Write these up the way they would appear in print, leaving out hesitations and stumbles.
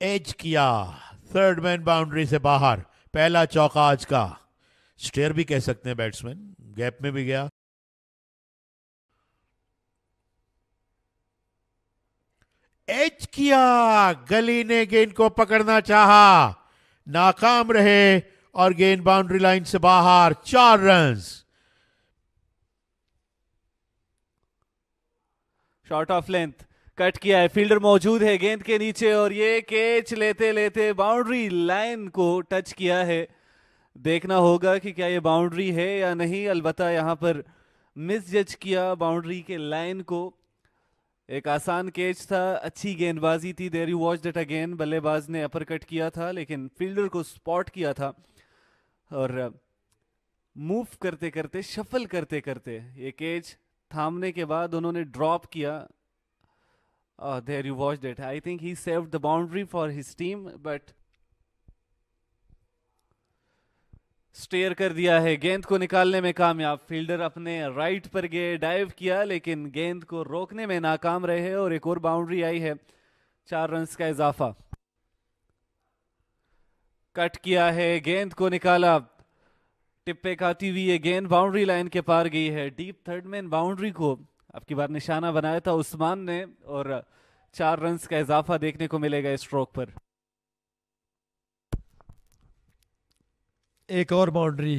As किया, third man boundary से बाहर, पहला चौका आज का। स्टेयर भी कह सकते हैं बैट्समैन, गैप में भी गया। एज किया, गली ने गेंद को पकड़ना चाहा, नाकाम रहे और गेंद बाउंड्री लाइन से बाहर। 4 run. Shot of length cut किया है, फील्डर मौजूद है गेंद के नीचे और ये कैच लेते लेते बाउंड्री लाइन को टच किया है। देखना होगा कि क्या ये बाउंड्री है या नहीं। अलबत्ता यहां पर मिस जज किया बाउंड्री के लाइन को। एक आसान कैच था, अच्छी गेंदबाजी थी। There you watch that again, बल्लेबाज ने अपर कट किया था लेकिन फील्डर को स्पॉट किया था और मूव करते करते, शफल करते करते ये कैच थामने के बाद उन्होंने ड्रॉप किया। There you watch that, I think he saved the boundary for his team, but stare कर दिया है। गेंद को निकालने में कामयाब, फील्डर अपने राइट पर गए, डाइव किया लेकिन गेंद को रोकने में नाकाम रहे और एक और बाउंड्री आई है। 4 रन का इजाफा। कट किया है, गेंद को निकाला, टिप्पे खाती हुई ये गेंद बाउंड्री लाइन के पार गई है। डीप थर्ड मैन बाउंड्री को अब की बार निशाना बनाया था उस्मान ने और 4 रन का इजाफा देखने को मिलेगा इस स्ट्रोक पर। एक और बाउंड्री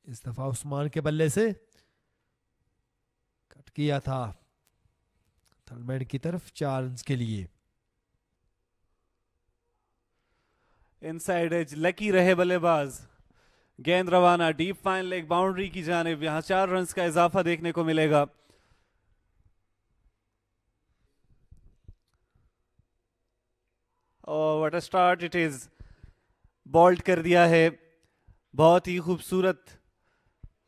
इस दफा उस्मान के बल्ले से कट किया था थर्डमैन की तरफ 4 रन के लिए। इनसाइड एज लकी रहे बल्लेबाज, गेंद रवाना डीप फाइन लेग बाउंड्री की जानिब। यहां 4 रन का इजाफा देखने को मिलेगा। और what a start it is, bowled कर दिया है। बहुत ही खूबसूरत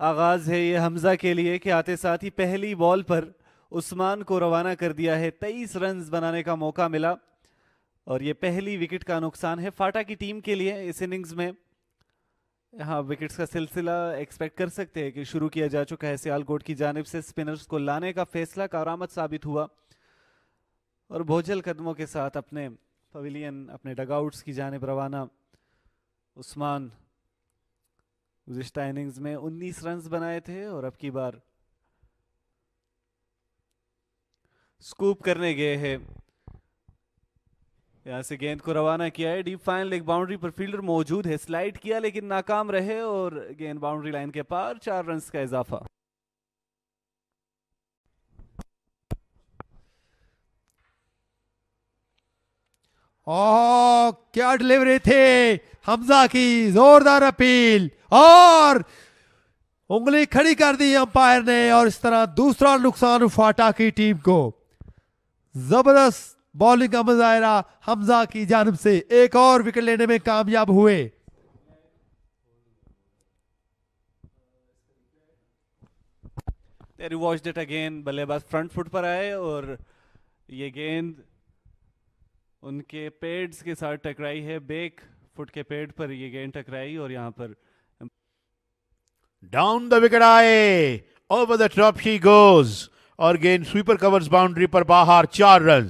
आगाज है ये हमजा के लिए कि आते साथ ही पहली बॉल पर उस्मान को रवाना कर दिया है। 23 रन बनाने का मौका मिला और ये पहली विकेट का नुकसान है फाटा की टीम के लिए इस इनिंग्स में। यहाँ विकेट्स का सिलसिला एक्सपेक्ट कर सकते हैं कि शुरू किया जा चुका है। सियालकोट की जानिब से स्पिनर्स को लाने का फैसला कारआमद साबित हुआ और बोझल कदमों के साथ अपने पवेलियन, अपने डगआउट्स की जानिब रवाना उस्मान। गुज़िश्ता इनिंग्स में 19 रन बनाए थे और अब की बार स्कूप करने गए हैं। यहां से गेंद को रवाना किया है, डीप फाइन लेग बाउंड्री पर फील्डर मौजूद है, स्लाइड किया लेकिन नाकाम रहे और गेंद बाउंड्री लाइन के पार। 4 रन का इजाफा। क्या डिलीवरी थे हमजा की, जोरदार अपील और उंगली खड़ी कर दी अंपायर ने और इस तरह दूसरा नुकसान फाटा की टीम को। जबरदस्त बॉलिंग का मुजाहरा हमजा की जानिब से, एक और विकेट लेने में कामयाब हुए। वॉच इट अगेन, बल्लेबाज फ्रंट फुट पर आए और ये गेंद उनके पेड्स के साथ टकराई है। बैक फुट के पेड पर ये गेंद टकराई और यहां पर डाउन द विकेट आए, over the top she goes और गेंद स्वीपर कवर्स बाउंड्री पर बाहर। 4 रन।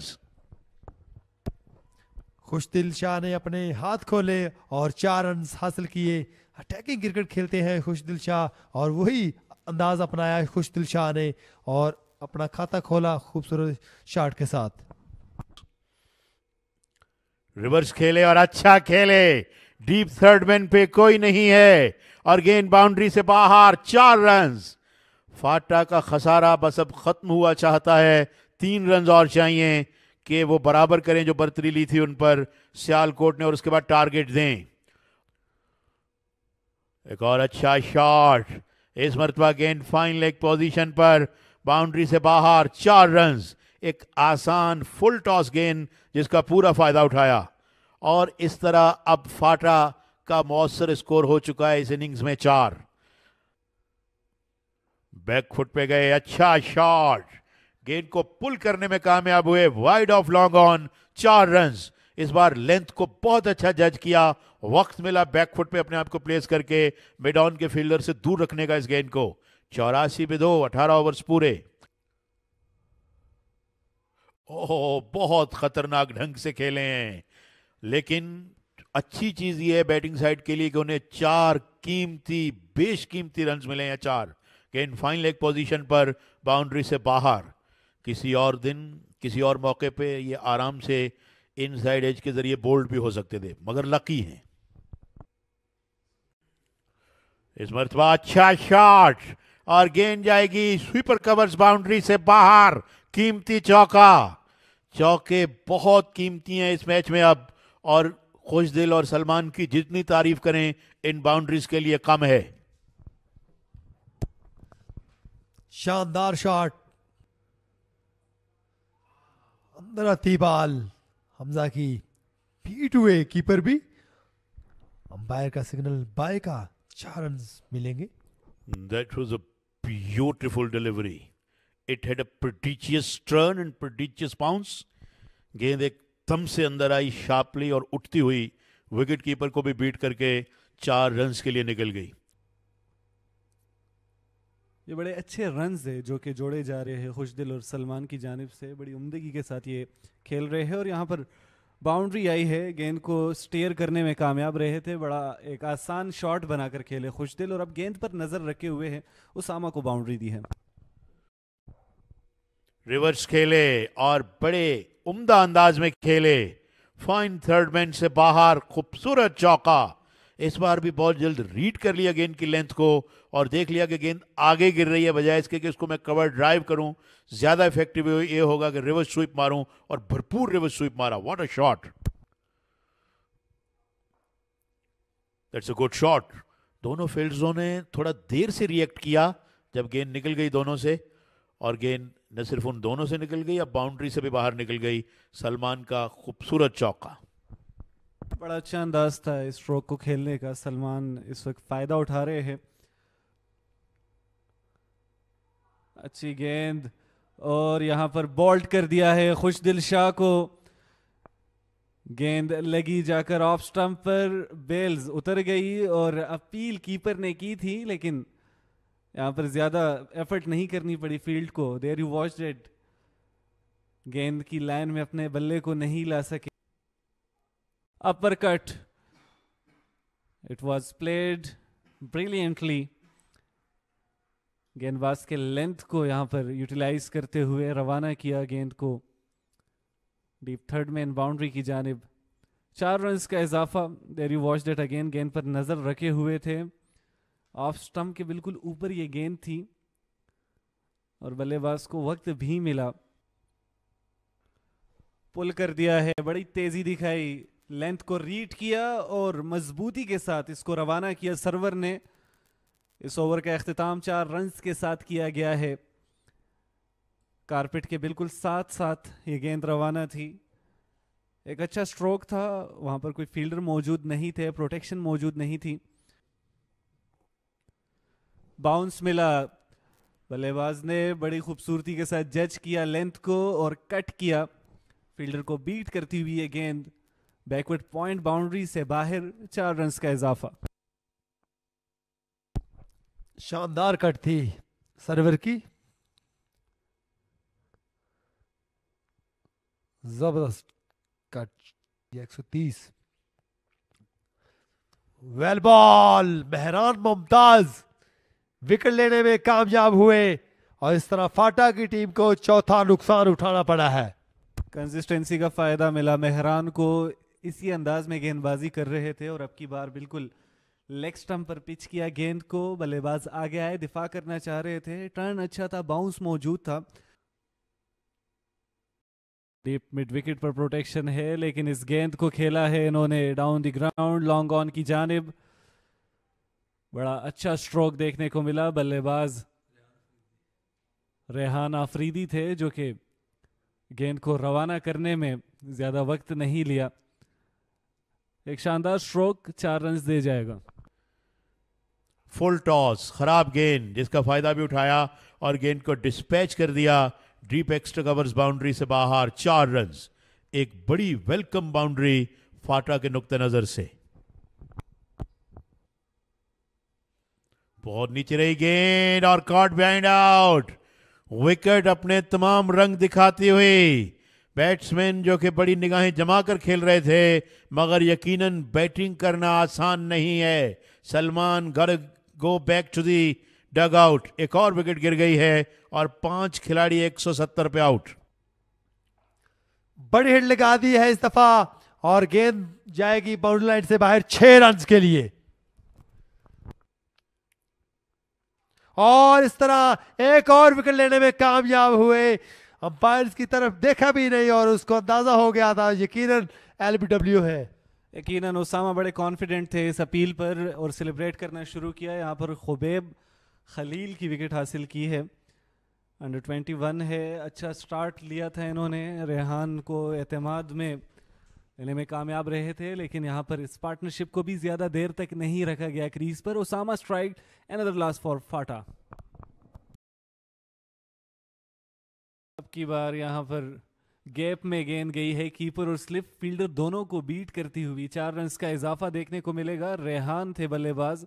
खुशदिल शाह ने अपने हाथ खोले और 4 रन हासिल किए। अटैकिंग क्रिकेट खेलते हैं खुशदिल शाह और वही अंदाज अपनाया है खुशदिल शाह ने और अपना खाता खोला खूबसूरत शॉट के साथ। रिवर्स खेले और अच्छा खेले, डीप थर्ड मैन पे कोई नहीं है और गेंद बाउंड्री से बाहर। 4 रन। फाटा का खसारा बस अब खत्म हुआ चाहता है। 3 रन और चाहिए कि वो बराबर करें जो बर्तरी ली थी उन पर सियालकोट ने और उसके बाद टारगेट दें। एक और अच्छा शॉट, इस मरतबा गेंद फाइन लेग पोजीशन पर बाउंड्री से बाहर। 4 रन। एक आसान फुल टॉस गेंद जिसका पूरा फायदा उठाया और इस तरह अब फाटा का मौसर स्कोर हो चुका है इस इनिंग्स में 4। बैक फुट पे गए, अच्छा शॉट, गेंद को पुल करने में कामयाब हुए, wide of long on. 4 run. इस बार लेंथ को बहुत अच्छा जज किया, वक्त मिला बैक फुट पे अपने आप को प्लेस करके मिड ऑन के फील्डर से दूर रखने का इस गेंद को। 84 पे 2, 18 ओवर्स पूरे। ओह, बहुत खतरनाक ढंग से खेले हैं लेकिन अच्छी चीज ये है बैटिंग साइड के लिए कि उन्हें 4 कीमती बेशकीमती रन मिले हैं। 4 गेंद फाइन लेग पोजीशन पर बाउंड्री से बाहर। किसी और दिन किसी और मौके पे ये आराम से इनसाइड एज के जरिए बोल्ड भी हो सकते थे, मगर लकी हैं। इस मरतबा अच्छा शॉट और गेंद जाएगी स्वीपर कवर्स बाउंड्री से बाहर। कीमती चौका। चौके बहुत कीमती हैं इस मैच में अब, और खुशदिल और सलमान की जितनी तारीफ करें इन बाउंड्रीज के लिए कम है। शानदार शॉट, अंदर आती बाल, हमजा की पीठ हुए कीपर भी। अंपायर का सिग्नल बाय का, 4 रन मिलेंगे। That was a beautiful delivery. It had a prodigious turn and prodigious bounce. गेंद एकदम से अंदर आई शार्पली और उठती हुई विकेट कीपर को भी बीट करके 4 रन्स के लिए निकल गई। ये बड़े अच्छे रन्स है जो कि जोड़े जा रहे हैं खुशदिल और सलमान की जानिब से। बड़ी उम्दगी के साथ ये खेल रहे हैं और यहाँ पर बाउंड्री आई है। गेंद को स्टेयर करने में कामयाब रहे थे। बड़ा एक आसान शॉट बनाकर खेले खुशदिल और अब गेंद पर नजर रखे हुए हैं, उसामा को बाउंड्री दी है। रिवर्स खेले और बड़े उम्दा अंदाज में खेले। फाइन थर्ड मैन से बाहर खूबसूरत चौका। इस बार भी बहुत जल्द रीड कर लिया गेंद की लेंथ को और देख लिया कि गेंद आगे गिर रही है, बजाय इसके कि इसको मैं कवर ड्राइव करूं। ज्यादा इफेक्टिव ये होगा कि रिवर्स स्वीप मारूं, और भरपूर रिवर्स स्वीप मारा। What a shot, that's a good shot. दोनों फील्डर्सों ने थोड़ा देर से रिएक्ट किया जब गेंद निकल गई दोनों से, और गेंद न सिर्फ उन दोनों से निकल गई, अब बाउंड्री से भी बाहर निकल गई। सलमान का खूबसूरत चौका। बड़ा अच्छा अंदाज था इस स्ट्रोक को खेलने का। सलमान इस वक्त फायदा उठा रहे हैं। अच्छी गेंद और यहां पर बॉल्ट कर दिया है खुशदिल शाह को। गेंद लगी जाकर ऑफ स्टंप पर, बेल्स उतर गई और अपील कीपर ने की थी, लेकिन यहां पर ज्यादा एफर्ट नहीं करनी पड़ी फील्ड को। देयर यू वॉच्ड इट, गेंद की लाइन में अपने बल्ले को नहीं ला सके। Upper cut, it was played brilliantly. गेंदबाज के लेंथ को यहां पर यूटिलाइज करते हुए रवाना किया गेंद को डीप थर्ड मैन बाउंड्री की जानिब। 4 रन्स का इजाफा। There you watched it again, गेंद पर नजर रखे हुए थे। ऑफ स्टंप के बिल्कुल ऊपर ये गेंद थी और बल्लेबाज को वक्त भी मिला। पुल कर दिया है, बड़ी तेजी दिखाई, लेंथ को रीड किया और मजबूती के साथ इसको रवाना किया सर्वर ने। इस ओवर का इख्तिताम 4 रन्स के साथ किया गया है। कारपेट के बिल्कुल साथ साथ ये गेंद रवाना थी। एक अच्छा स्ट्रोक था, वहां पर कोई फील्डर मौजूद नहीं थे, प्रोटेक्शन मौजूद नहीं थी। बाउंस मिला, बल्लेबाज ने बड़ी खूबसूरती के साथ जज किया लेंथ को और कट किया। फील्डर को बीट करती हुई ये गेंद बैकवर्ड पॉइंट बाउंड्री से बाहर। 4 रन्स का इजाफा। शानदार कट थी सर्वर की, जबरदस्त cut. 130 well ball. Mehran Mumtaz wicket लेने में कामयाब हुए और इस तरह फाटा की टीम को चौथा नुकसान उठाना पड़ा है। कंसिस्टेंसी का फायदा मिला मेहरान को। इसी अंदाज में गेंदबाजी कर रहे थे और अब की बार बिल्कुल लेग स्टंप पर पिच किया गेंद को। बल्लेबाज आगे आए, दिफा करना चाह रहे थे। टर्न अच्छा था, बाउंस मौजूद था। डीप मिड विकेट पर प्रोटेक्शन है, लेकिन इस गेंद को खेला है इन्होंने down the ground long on की जानिब। बड़ा अच्छा स्ट्रोक देखने को मिला। बल्लेबाज रेहान आफरीदी थे जो कि गेंद को रवाना करने में ज्यादा वक्त नहीं लिया। एक शानदार स्ट्रोक, 4 रन्स दे जाएगा। फुल टॉस, खराब गेंद जिसका फायदा भी उठाया और गेंद को डिस्पैच कर दिया डीप एक्स्ट्रा कवर्स बाउंड्री से बाहर। 4 रन्स, एक बड़ी वेलकम बाउंड्री फाटा के नुक्ते नजर से। बहुत नीचे रही गेंद और कॉट बिहाइंड आउट। विकेट अपने तमाम रंग दिखाती हुई बैट्समैन जो कि बड़ी निगाहें जमा कर खेल रहे थे, मगर यकीनन बैटिंग करना आसान नहीं है। Salman go back to the dugout. एक और विकेट गिर गई है और 5 खिलाड़ी 170 पे आउट। बड़ी हिट लगा दी है इस दफा और गेंद जाएगी बाउंड्री लाइन से बाहर 6 रन के लिए। और इस तरह एक और विकेट लेने में कामयाब हुए। अंपायर्स की तरफ देखा भी नहीं और उसको अंदाजा हो गया था यकीनन एलबीडब्ल्यू है। यकीनन उसामा बड़े कॉन्फिडेंट थे इस अपील पर और सेलिब्रेट करना शुरू किया। यहाँ पर खुबैब खलील की विकेट हासिल की है। अंडर 21 है। अच्छा स्टार्ट लिया था इन्होंने। रेहान को एतमाद में लेने में कामयाब रहे थे, लेकिन यहाँ पर इस पार्टनरशिप को भी ज्यादा देर तक नहीं रखा गया क्रीज पर। Usama strike, another loss for FATA. अब की बार यहाँ पर गैप में गेंद गई है। कीपर और स्लिप फील्डर दोनों को बीट करती हुई 4 रन का इजाफा देखने को मिलेगा। रेहान थे बल्लेबाज।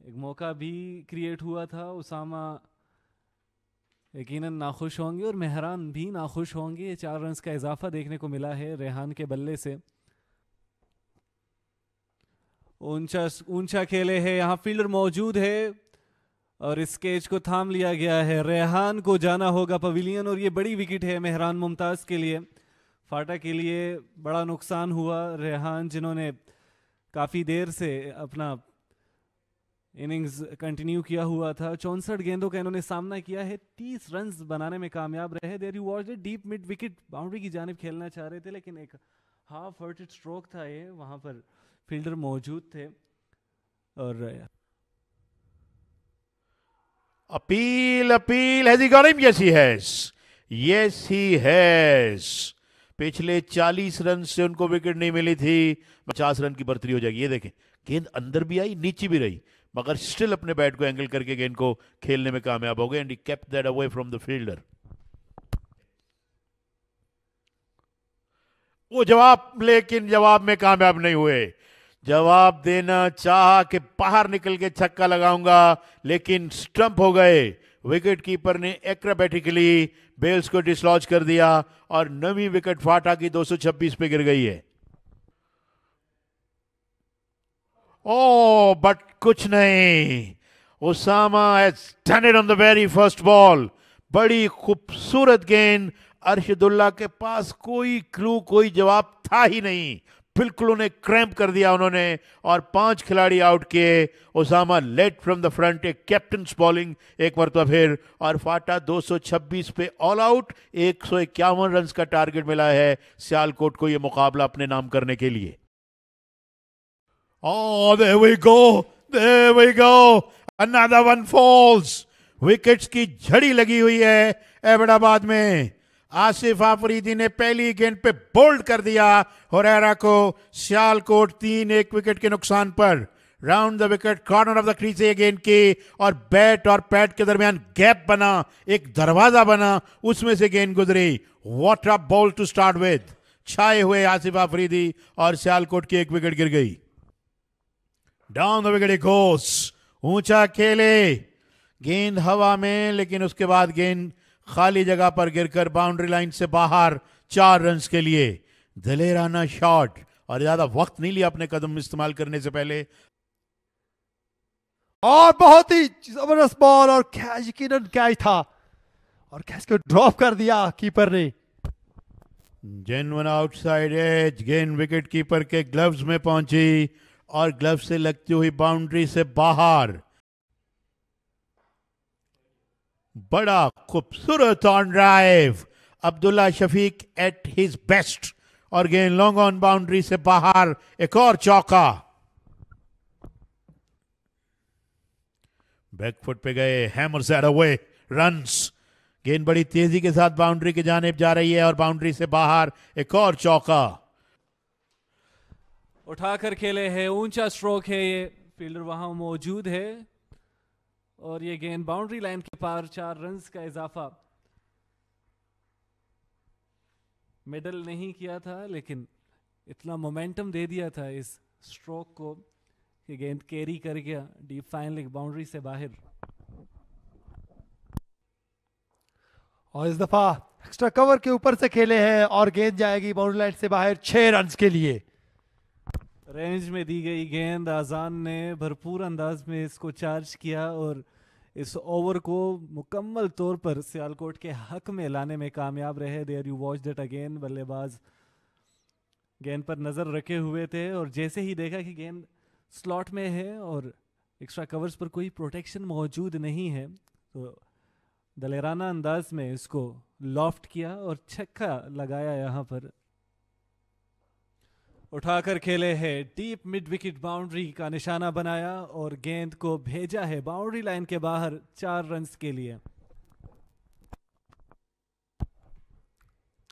एक मौका भी क्रिएट हुआ था। उसामा यकीनन नाखुश होंगे और मेहरान भी नाखुश होंगे। 4 रन का इजाफा देखने को मिला है रेहान के बल्ले से। ऊंचा खेले है। यहाँ फील्डर मौजूद है और इस कैच को थाम लिया गया है। रेहान को जाना होगा पवेलियन और ये बड़ी विकेट है मेहरान मुमताज के लिए। फाटा के लिए बड़ा नुकसान हुआ। रेहान जिन्होंने काफी देर से अपना इनिंग्स कंटिन्यू किया हुआ था, 64 गेंदों का इन्होंने सामना किया है, 30 रन बनाने में कामयाब रहे। There you watch it, deep mid wicket boundary की जानिब खेलना चाह रहे थे, लेकिन एक हाफ हर्टेड स्ट्रोक था ये। वहां पर फील्डर मौजूद थे और appeal has he got him? Yes he has, yes he has. पिछले 40 रन से उनको विकेट नहीं मिली थी। 50 रन की बढ़तरी हो जाएगी। ये देखें, गेंद अंदर भी आई, नीचे भी रही, मगर स्टिल अपने बैट को एंगल करके गेंद को खेलने में कामयाब हो गए। And he kept that away from the fielder. वो लेकिन जवाब में कामयाब नहीं हुए। जवाब देना चाहा कि बाहर निकल के छक्का लगाऊंगा, लेकिन स्टंप हो गए। विकेट कीपर ने एक्रोबैटिकली बेल्स को डिसलॉज कर दिया और नवी विकेट फाटा की 226 पे गिर गई है। ओ बट कुछ नहीं, Usama has done it on the very first ball. बड़ी खूबसूरत गेंद। अरशदुल्ला के पास कोई क्लू, कोई जवाब था ही नहीं। बिल्कुल उन्हें क्रैम्प कर दिया उन्होंने और 5 खिलाड़ी आउट किए। Usama led from the front, एक कैप्टन्स बॉलिंग एक मरतबा फिर, और फाटा 226 पे ऑल आउट। 151 रन का टारगेट मिला है सियालकोट को ये मुकाबला अपने नाम करने के लिए। Oh, there we go. There we go. Another one falls. Wickets की झड़ी लगी हुई है अहमदाबाद में। आसिफ आफरीदी ने पहली गेंद पे बोल्ड कर दिया हुरैरा को। सियालकोट 3-1 विकेट के नुकसान पर। Round the wicket, corner of the crease से गेंद की और बैट और पैड के दरमियान गैप बना, एक दरवाजा बना, उसमें से गेंद गुजरी। What a ball to start with. छाए हुए आसिफ आफरीदी और सियालकोट की एक विकेट गिर गई। डाउन द विकेट गोस। ऊंचा खेले, गेंद हवा में, लेकिन उसके बाद गेंद खाली जगह पर गिरकर बाउंड्री लाइन से बाहर 4 रन के लिए। दलेराना शॉट और ज्यादा वक्त नहीं लिया अपने कदम इस्तेमाल करने से पहले। और बहुत ही जबरदस्त बॉल और कैच, यकीनन कैच था और कैच को ड्रॉप कर दिया कीपर ने। Genuine outside edge. गेंद विकेट कीपर के ग्लव्स में पहुंची और ग्लव से लगती हुई बाउंड्री से बाहर। बड़ा खूबसूरत on drive, Abdullah Shafique at his best, और गेंद लॉन्ग ऑन बाउंड्री से बाहर। एक और चौका। बैकफुट पे गए, हैमर सेट अवे रन्स। गेंद बड़ी तेजी के साथ बाउंड्री की जानिब जा रही है और बाउंड्री से बाहर। एक और चौका। उठाकर खेले है, ऊंचा स्ट्रोक है ये। फील्डर वहां मौजूद है और ये गेंद बाउंड्री लाइन के पार। 4 रन का इजाफा। मिडल नहीं किया था, लेकिन इतना मोमेंटम दे दिया था इस स्ट्रोक को कि गेंद कैरी कर गया डीप फाइन लेग बाउंड्री से बाहर। और इस दफा एक्स्ट्रा कवर के ऊपर से खेले हैं और गेंद जाएगी बाउंड्री लाइन से बाहर 6 रन के लिए। रेंज में दी गई गेंद आजान ने भरपूर अंदाज में इसको चार्ज किया और इस ओवर को मुकम्मल तौर पर सियालकोट के हक में लाने में कामयाब रहे। There you watch that again, बल्लेबाज गेंद पर नज़र रखे हुए थे और जैसे ही देखा कि गेंद स्लॉट में है और एक्स्ट्रा कवर्स पर कोई प्रोटेक्शन मौजूद नहीं है तो दलेराना अंदाज में इसको लॉफ्ट किया और छक्का लगाया। यहाँ पर उठाकर खेले है, डीप मिड विकेट बाउंड्री का निशाना बनाया और गेंद को भेजा है बाउंड्री लाइन के बाहर 4 रन के लिए।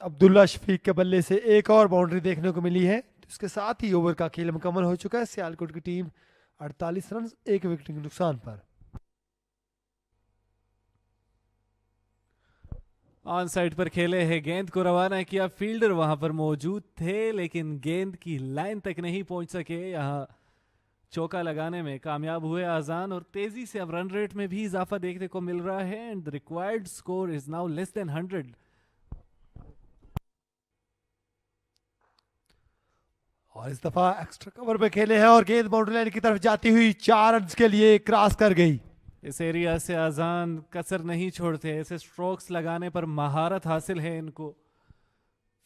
अब्दुल्ला शफीक के बल्ले से एक और बाउंड्री देखने को मिली है। इसके साथ ही ओवर का खेल मुकम्मल हो चुका है। सियालकोट की टीम 48 रन 1 विकेट के नुकसान पर। ऑन साइड पर खेले हैं, गेंद को रवाना किया, फील्डर वहां पर मौजूद थे लेकिन गेंद की लाइन तक नहीं पहुंच सके। यहां चौका लगाने में कामयाब हुए आजान और तेजी से अब रन रेट में भी इजाफा देखने को मिल रहा है and the required score is now less than 100। और इस दफा एक्स्ट्रा कवर में खेले हैं और गेंद बाउंड्री लाइन की तरफ जाती हुई 4 रन के लिए क्रॉस कर गई। इस एरिया से आजान कसर नहीं छोड़ते, ऐसे स्ट्रोक्स लगाने पर महारत हासिल है इनको।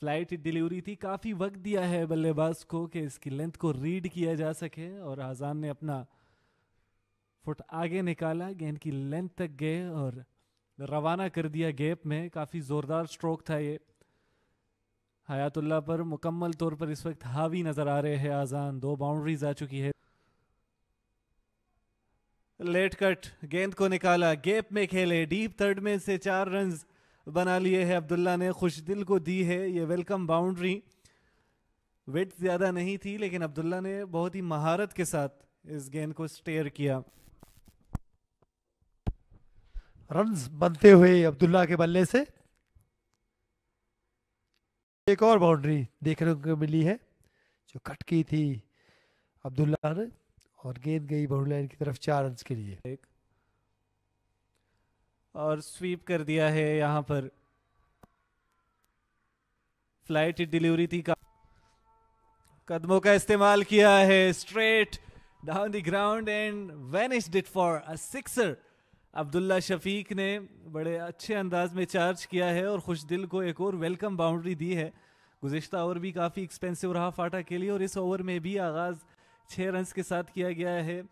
फ्लाइट डिलीवरी थी, काफी वक्त दिया है बल्लेबाज को कि इसकी लेंथ को रीड किया जा सके और आजान ने अपना फुट आगे निकाला, गेंद की लेंथ तक गए और रवाना कर दिया गैप में। काफी जोरदार स्ट्रोक था ये। हयातुल्लाह पर मुकम्मल तौर पर इस वक्त हावी नजर आ रहे हैं आजान। 2 बाउंड्रीज आ चुकी है। लेट कट, गेंद को निकाला, गैप में खेले, डीप थर्ड में से 4 रन बना लिए हैं अब्दुल्ला ने। खुशदिल को दी है ये वेलकम बाउंड्री। विड्थ ज्यादा नहीं थी लेकिन अब्दुल्ला ने बहुत ही महारत के साथ इस गेंद को स्टेयर किया। रन्स बनते हुए अब्दुल्ला के बल्ले से एक और बाउंड्री देखने को मिली है जो कट की थी अब्दुल्ला ने और गेंद गई बाउंड्री लाइन की तरफ 4 रन के लिए। और स्वीप कर दिया है यहां पर। फ्लाइट डिलीवरी थी, कदमों का इस्तेमाल किया है, straight down the ground and vanished it for a sixer. Abdullah Shafique ने बड़े अच्छे अंदाज में चार्ज किया है और खुशदिल को एक और वेलकम बाउंड्री दी है। गुज़िश्ता ओवर भी काफ़ी एक्सपेंसिव रहा फाटा के लिए और इस ओवर में भी आगाज़ 6 रन के साथ किया गया है।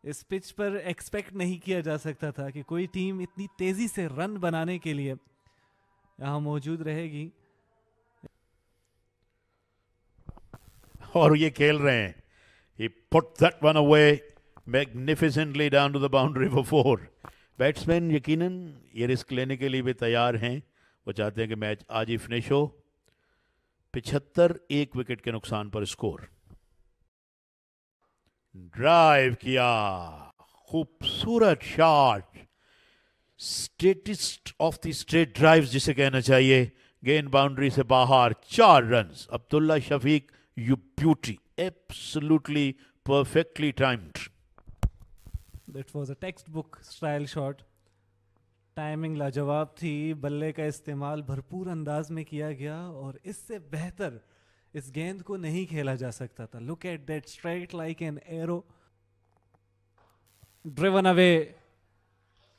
इस पिच पर एक्सपेक्ट नहीं किया जा सकता था कि कोई टीम इतनी तेज़ी से रन बनाने के लिए यहाँ मौजूद रहेगी। और ये खेल रहे हैं। He put that one away magnificently down to the boundary for 4. Batsman यकीनन ये रिस्क लेने के लिए भी तैयार हैं। वो चाहते हैं कि मैच आज ही फिनिश हो। 75 1 विकेट के नुकसान पर स्कोर। ड्राइव किया, खूबसूरत shot, straightest of the straight drives जिसे कहना चाहिए। गेंद बाउंड्री से बाहर, 4 run. Abdullah Shafique, you beauty, absolutely perfectly timed. That was a textbook style shot. Timing लाजवाब थी, बल्ले का इस्तेमाल भरपूर अंदाज में किया गया और इससे बेहतर इस गेंद को नहीं खेला जा सकता था। Look at that, strike like an arrow, driven away,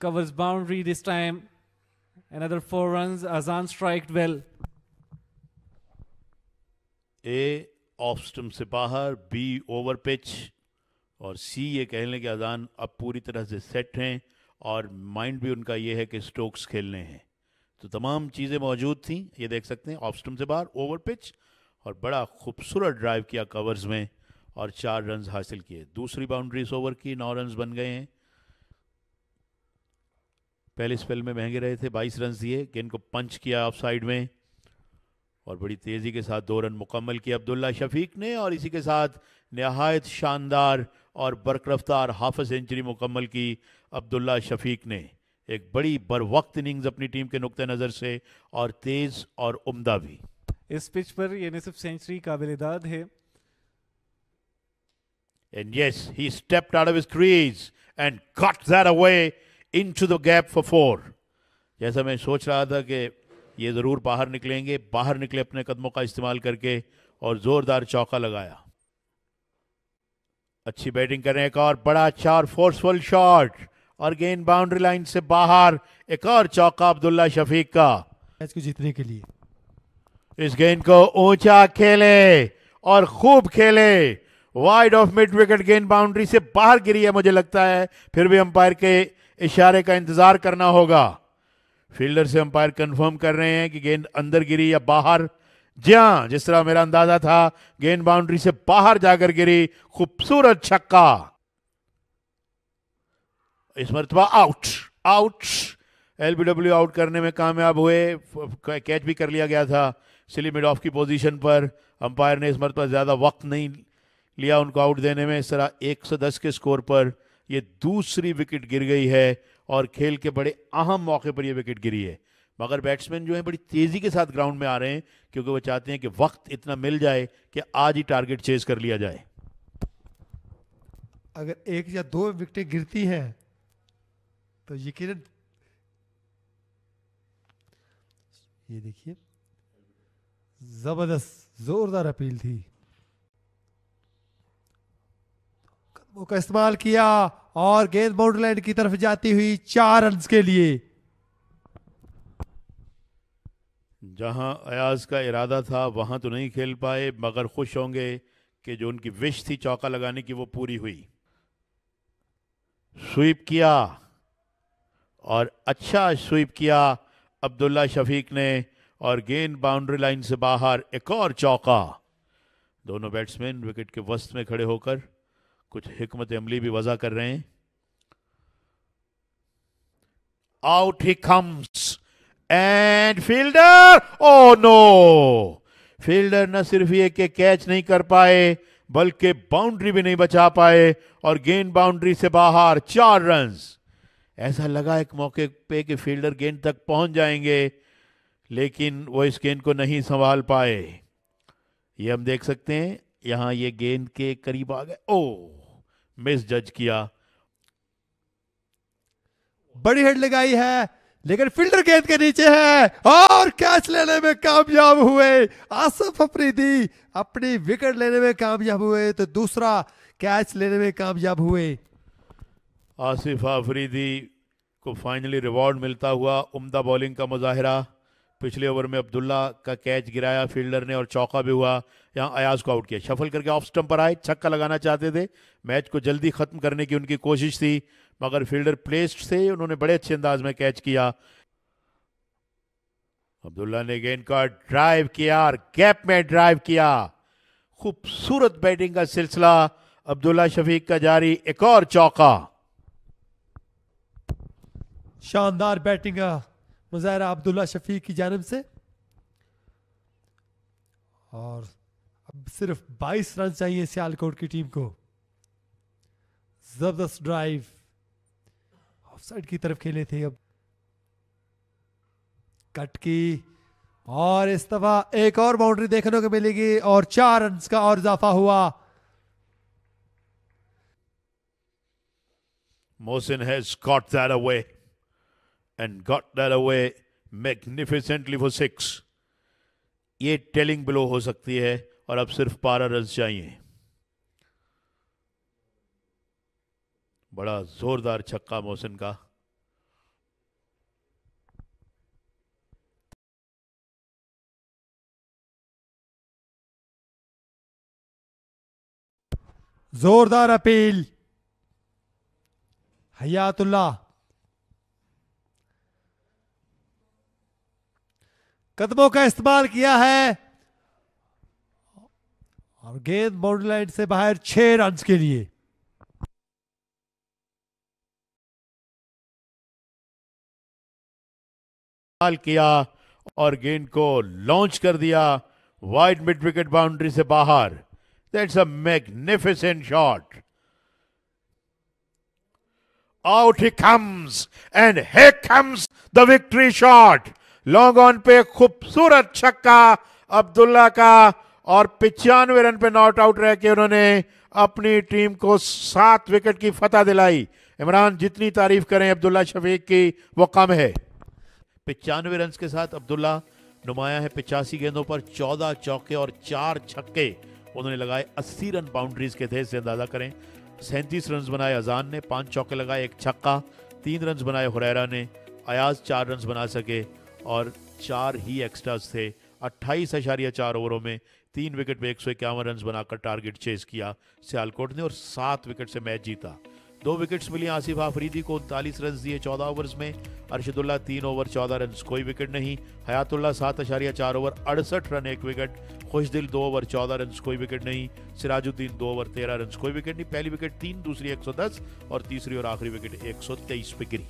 covers boundary this time, another 4 runs. Azan striked well. A off stump से बाहर, बी ओवर पिच और सी ये कह लें कि अजान अब पूरी तरह से सेट हैं और माइंड भी उनका ये है कि स्ट्रोक्स खेलने हैं। तो तमाम चीज़ें मौजूद थी। ये देख सकते हैं ऑफ स्टंप से बाहर, ओवर पिच और बड़ा खूबसूरत ड्राइव किया कवर्स में और 4 रन हासिल किए। दूसरी बाउंड्री इस ओवर की, 9 रन बन गए हैं। पहले स्पेल में महंगे रहे थे, 22 रन दिए, गेंद को पंच किया ऑफ साइड में और बड़ी तेज़ी के साथ 2 रन मुकम्मल किए अब्दुल्ला शफीक ने और इसी के साथ नहायत शानदार और बरकरफ्तार हाफ सेंचुरी मुकम्मल की अब्दुल्ला शफीक ने। एक बड़ी बरवक्त इनिंग्स अपनी टीम के नुक्ते नज़र से और तेज़ और उम्दा भी। इस पिच पर ये न सिर्फ सेंचुरी काबिल-ए-दाद है। And yes, he stepped out of his crease and cut that away into the gap for 4. जैसा मैं सोच रहा था कि ये ज़रूर बाहर निकलेंगे, बाहर निकले अपने कदमों का इस्तेमाल करके और ज़ोरदार चौका लगाया। अच्छी बैटिंग कर रहे हैं, एक और बड़ा अच्छा और फोर्सफुल शॉट और गेंद बाउंड्री लाइन से बाहर। एक और चौका अब्दुल्ला शफीक का मैच को जीतने के लिए। इस गेंद को ऊंचा खेले और खूब खेले, वाइड ऑफ मिड विकेट, गेंद बाउंड्री से बाहर गिरी है मुझे लगता है, फिर भी अंपायर के इशारे का इंतजार करना होगा। फील्डर से अंपायर कंफर्म कर रहे हैं कि गेंद अंदर गिरी या बाहर। जी हां, जिस तरह मेरा अंदाजा था, गेंद बाउंड्री से बाहर जाकर गिरी। खूबसूरत छक्का, इस मरतबा आउट। आउट, एलबीडब्ल्यू आउट करने में कामयाब हुए। कैच भी कर लिया गया था सिली मिड ऑफ की पोजीशन पर। अंपायर ने इस मरतबा ज्यादा वक्त नहीं लिया उनको आउट देने में। इस तरह 110 के स्कोर पर ये दूसरी विकेट गिर गई है और खेल के बड़े अहम मौके पर यह विकेट गिरी है। मगर बैट्समैन जो है बड़ी तेजी के साथ ग्राउंड में आ रहे हैं, क्योंकि वो चाहते हैं कि वक्त इतना मिल जाए कि आज ही टारगेट चेज कर लिया जाए। अगर एक या दो विकेटें गिरती हैं तो यकीनन, ये देखिए जबरदस्त जोरदार अपील थी। कदमों का इस्तेमाल किया और गेंद बाउंड्री लाइन की तरफ जाती हुई 4 रन के लिए। जहां अयाज का इरादा था वहां तो नहीं खेल पाए, मगर खुश होंगे कि जो उनकी विश थी चौका लगाने की वो पूरी हुई। स्वीप किया और अच्छा स्वीप किया अब्दुल्ला शफीक ने और गेंद बाउंड्री लाइन से बाहर। एक और चौका। दोनों बैट्समैन विकेट के वस्त में खड़े होकर कुछ हिकमत अमली भी वजह कर रहे हैं। Out he comes and fielder, oh no, fielder न सिर्फ ये कि कैच नहीं कर पाए बल्कि बाउंड्री भी नहीं बचा पाए और गेंद बाउंड्री से बाहर। 4 रन। ऐसा लगा एक मौके पे कि फील्डर गेंद तक पहुंच जाएंगे, लेकिन वो इस गेंद को नहीं संभाल पाए। ये हम देख सकते हैं, यहां ये गेंद के करीब आ गए। ओ, मिस जज किया। बड़ी हेड लगाई है लेकिन फील्डर गेंद के नीचे है और कैच लेने में कामयाब हुए। आसिफ अफरीदी अपनी विकेट लेने में कामयाब हुए तो दूसरा कैच लेने में कामयाब हुए। आसिफ अफरीदी को फाइनली रिवॉर्ड मिलता हुआ। उम्दा बॉलिंग का मुजाहिरा। पिछले ओवर में अब्दुल्ला का कैच गिराया फील्डर ने और चौका भी हुआ। यहाँ अयाज को आउट किया, शफल करके ऑफ स्टंप पर आए, छक्का लगाना चाहते थे। मैच को जल्दी खत्म करने की उनकी कोशिश थी, मगर फील्डर प्लेस्ड थे, उन्होंने बड़े अच्छे अंदाज में कैच किया। अब्दुल्ला ने गेंद का ड्राइव किया और गैप में ड्राइव किया। खूबसूरत बैटिंग का सिलसिला अब्दुल्ला शफीक का जारी। एक और चौका। शानदार बैटिंग का मुजाहिरा अब्दुल्ला शफीक की जानिब से और अब सिर्फ 22 रन चाहिए सियालकोट की टीम को। जबरदस्त ड्राइव ऑफसाइड की तरफ खेले थे, अब कट की और इस दफा एक और बाउंड्री देखने को मिलेगी और 4 रन का और इजाफा हुआ। Mohsin has got that away and got that away magnificently for 6. ये टेलिंग ब्लो हो सकती है और अब सिर्फ 12 रन चाहिए। बड़ा जोरदार छक्का मोहसिन का। जोरदार अपील हयातुल्लाह। कदमों का इस्तेमाल किया है और गेंद बाउंड्री लाइन से बाहर 6 रन के लिए। इस्तेमाल किया और गेंद को लॉन्च कर दिया वाइड मिड विकेट बाउंड्री से बाहर। That's a magnificent shot. Out he comes and here comes the victory shot. Long on पे खूबसूरत छक्का अब्दुल्ला का और 95 रन पे नॉट आउट रह के उन्होंने अपनी टीम को 7 विकेट की फतह दिलाई। इमरान, जितनी तारीफ करें अब्दुल्ला शफीक की वो कम है। 95 रन के साथ अब्दुल्ला नुमाया है 85 गेंदों पर, 14 चौके और 4 छक्के उन्होंने लगाए। 80 रन बाउंड्रीज के थे, इससे अंदाजा करें। 37 रन बनाए अजान ने, 5 चौके लगाए, 1 छक्का। 3 रन बनाए हुरैरा ने, अयाज 4 रन बना सके और 4 ही एक्स्ट्रास थे। 28.4 ओवरों में 3 विकेट पे 151 रन बनाकर टारगेट चेस किया सियालकोट ने और 7 विकेट से मैच जीता। 2 विकेट्स मिली आसिफ आफरीदी को, 39 रन दिए 14 ओवर्स में। अरशदुल्ला 3 ओवर 14 रन, कोई विकेट नहीं। Hayatullah 7.4 over 68 run 1 wicket. Khushdil 2 over 14 run, कोई विकेट नहीं। सिराजुद्दीन 2 ओवर 13 रन, कोई विकेट नहीं। पहली विकेट 3, दूसरी 110 और तीसरी और आखिरी विकेट 123 पे गिरी।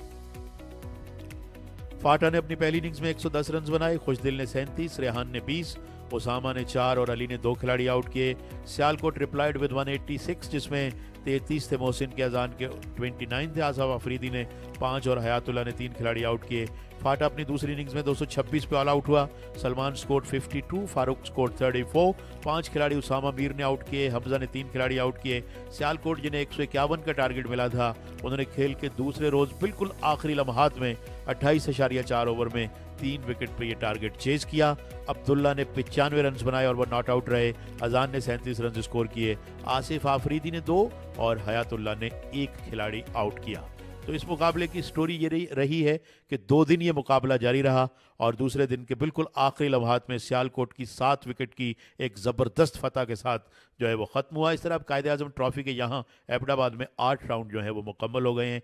फाटा ने अपनी पहली इनिंग्स में 110 रन बनाए, खुशदिल ने 37, रेहान ने 20, ओसामा ने 4 और अली ने 2 खिलाड़ी आउट किए। सियालकोट रिप्लाइड विद 186, जिसमें 33 थे, मोहसिन के अजान के 29 थे, आसिफ अफरीदी ने 5 और हयातुल्ला ने 3 खिलाड़ी आउट किए। फाटा अपनी दूसरी इनिंग्स में 226 पे ऑल आउट हुआ। Salman score 52, Farooq score 34। 5 खिलाड़ी उसामा मीर ने आउट किए, हमजा ने 3 खिलाड़ी आउट किए। सियालकोट जिन्हें 151 का टारगेट मिला था, उन्होंने खेल के दूसरे रोज बिल्कुल आखिरी लम्हात में 28.4 ओवर में 3 विकेट पर यह टारगेट चेज किया। अब्दुल्ला ने 95 रन बनाए और वह नॉट आउट रहे। अजान ने 37 रन स्कोर किए। आसिफ आफरीदी ने 2 और हयातुल्ला ने 1 खिलाड़ी आउट किया। तो इस मुकाबले की स्टोरी ये रही है कि 2 दिन ये मुकाबला जारी रहा और दूसरे दिन के बिल्कुल आखिरी लम्हात में सियालकोट की 7 विकेट की एक ज़बरदस्त फतह के साथ जो है वो ख़त्म हुआ। इस तरह अब कायदे आज़म ट्रॉफी के यहाँ अहमदाबाद में 8 राउंड जो है वो मुकम्मल हो गए हैं।